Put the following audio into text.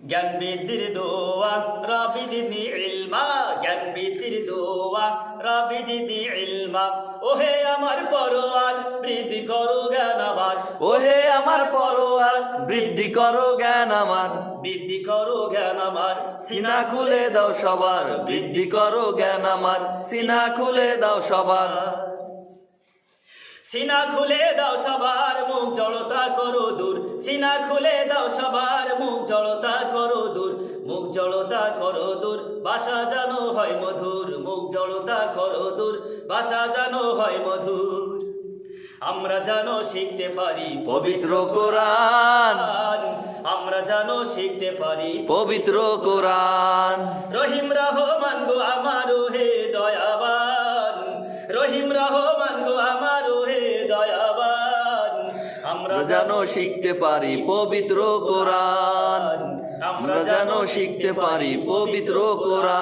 জ্ঞান বৃদ্ধির দোয়া রবি জিদনি ইলমা, জ্ঞান বৃদ্ধির দোয়া রবি জিদনি ইলমা। ওহে আমার পরোয়ার বৃদ্ধি করো জ্ঞান আমার, ওহে আমার পরোয়ার বৃদ্ধি করো জ্ঞান আমার। বৃদ্ধি করো জ্ঞান আমার। সিনা খুলে দাও সবার, বৃদ্ধি করো জ্ঞান আমার। সিনা খুলে দাও সবার, সিনা খুলে দাও সবার, মুখ জড়তা করো দূর। সিনা খুলে দাও সবার, মুখ জড়তা করো দূর। মুখ জড়তা করো দূর, ভাষা জানো হয় মধুর। মুখ জড়তা করো দূর, ভাষা জানো হয় মধুর। আমরা জানো শিখতে পারি পবিত্র কোরআন, আমরা জানো শিখতে পারি পবিত্র কোরআন। রহিম রহমান গো আমার হে দয়াবান, রহিম রহমান গো আমার হে দয়াবান। আমরা যেন শিখতে পারি পবিত্র কোরআন, আমরা যেন শিখতে পারি পবিত্র কোরআন।